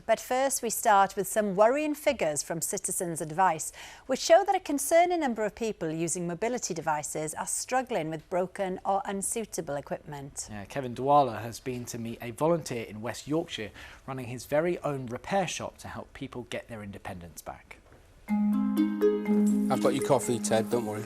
But first, we start with some worrying figures from Citizens Advice, which show that a concerning number of people using mobility devices are struggling with broken or unsuitable equipment. Yeah, Kevin Dwala has been to meet a volunteer in West Yorkshire running his very own repair shop to help people get their independence back. I've got your coffee, Ted, don't worry.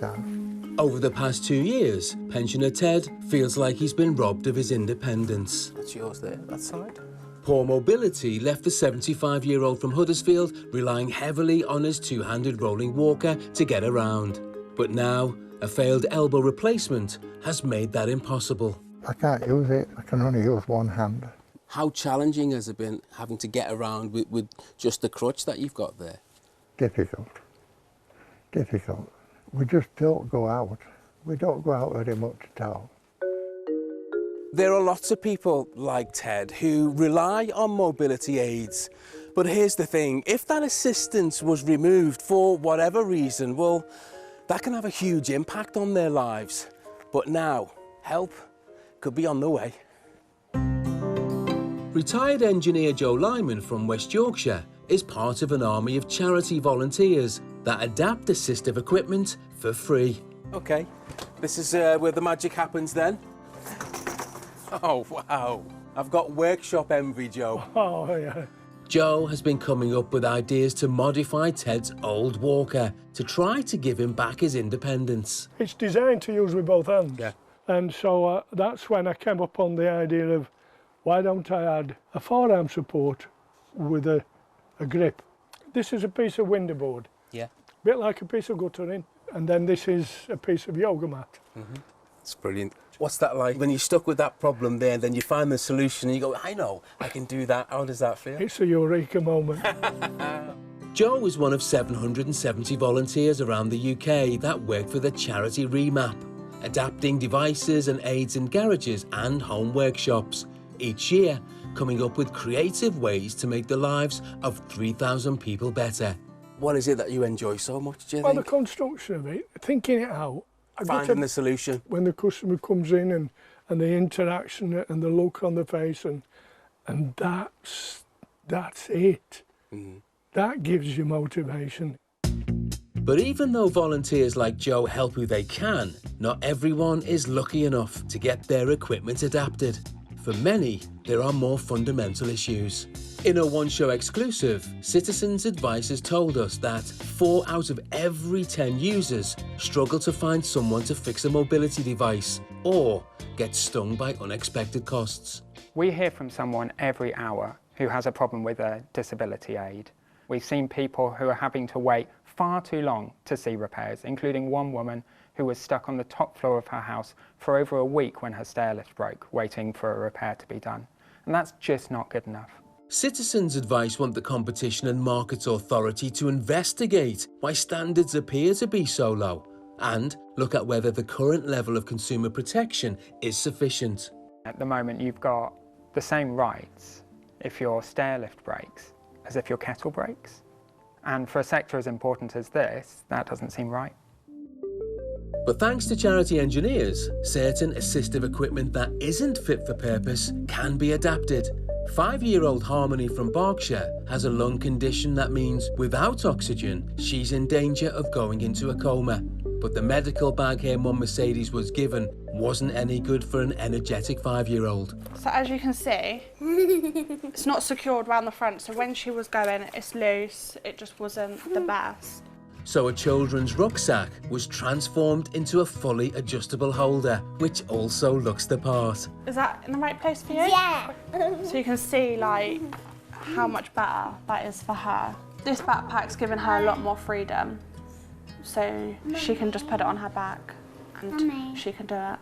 Over the past 2 years, pensioner Ted feels like he's been robbed of his independence. That's yours there, that side. Poor mobility left the 75-year-old from Huddersfield relying heavily on his two-handed rolling walker to get around. But now, a failed elbow replacement has made that impossible. I can't use it, I can only use one hand. How challenging has it been having to get around with just the crutch that you've got there? Difficult. Difficult. We just don't go out. We don't go out very much at all. There are lots of people like Ted who rely on mobility aids. But here's the thing, if that assistance was removed for whatever reason, well, that can have a huge impact on their lives. But now, help could be on the way. Retired engineer Joe Lyman from West Yorkshire is part of an army of charity volunteers that adapt assistive equipment for free. OK, this is where the magic happens then. Oh, wow. I've got workshop envy, Joe. Oh, yeah. Joe has been coming up with ideas to modify Ted's old walker to try to give him back his independence. It's designed to use with both hands. Yeah. And so that's when I came up on the idea of why don't I add a forearm support with a grip. This is a piece of window board. Yeah. A bit like a piece of guttering. And then this is a piece of yoga mat. It's brilliant. What's that like when you're stuck with that problem there and then you find the solution and you go, I know, I can do that. How does that feel? It's a eureka moment. Joe is one of 770 volunteers around the UK that work for the charity REMAP, adapting devices and aids in garages and home workshops, each year coming up with creative ways to make the lives of 3,000 people better. What is it that you enjoy so much, do you Well, the think? construction of it, thinking it out. Finding the solution. When the customer comes in and the interaction and the look on the face and that's it. That gives you motivation. But even though volunteers like Joe help who they can, not everyone is lucky enough to get their equipment adapted. For many, there are more fundamental issues. In a one-show exclusive, Citizens Advice has told us that 4 out of every 10 users struggle to find someone to fix a mobility device or get stung by unexpected costs. We hear from someone every hour who has a problem with a disability aid. We've seen people who are having to wait far too long to see repairs, including one woman who was stuck on the top floor of her house for over a week when her stairlift broke, waiting for a repair to be done. And that's just not good enough. Citizens Advice want the Competition and Markets Authority to investigate why standards appear to be so low and look at whether the current level of consumer protection is sufficient. At the moment, you've got the same rights if your stairlift breaks as if your kettle breaks. And for a sector as important as this, that doesn't seem right. But thanks to charity engineers, certain assistive equipment that isn't fit for purpose can be adapted. 5-year-old Harmony from Berkshire has a lung condition that means without oxygen, she's in danger of going into a coma. But the medical bag her mum Mercedes was given wasn't any good for an energetic 5-year-old. So as you can see, it's not secured around the front, so when she was going, it's loose, it just wasn't the best. So a children's rucksack was transformed into a fully adjustable holder, which also looks the part. Is that in the right place for you? Yeah. So you can see like how much better that is for her. This backpack's given her a lot more freedom, so she can just put it on her back and she can do it.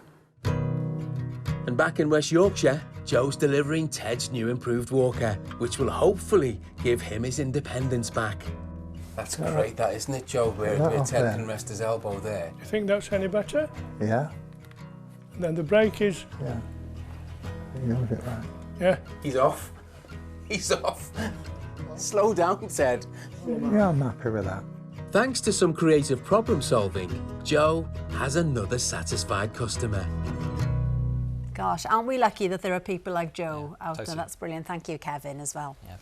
And back in West Yorkshire, Joe's delivering Ted's new improved walker, which will hopefully give him his independence back. That's great, that, isn't it, Joe? Where Ted can rest his elbow there. Do you think that's any better? Yeah, And then the brake is... yeah. You use it right. Yeah. He's off. He's off. Slow down, Ted. Yeah, I'm happy with that. Thanks to some creative problem solving, Joe has another satisfied customer. Gosh, aren't we lucky that there are people like Joe out there? totally. That's brilliant. Thank you, Kevin, as well. Yeah.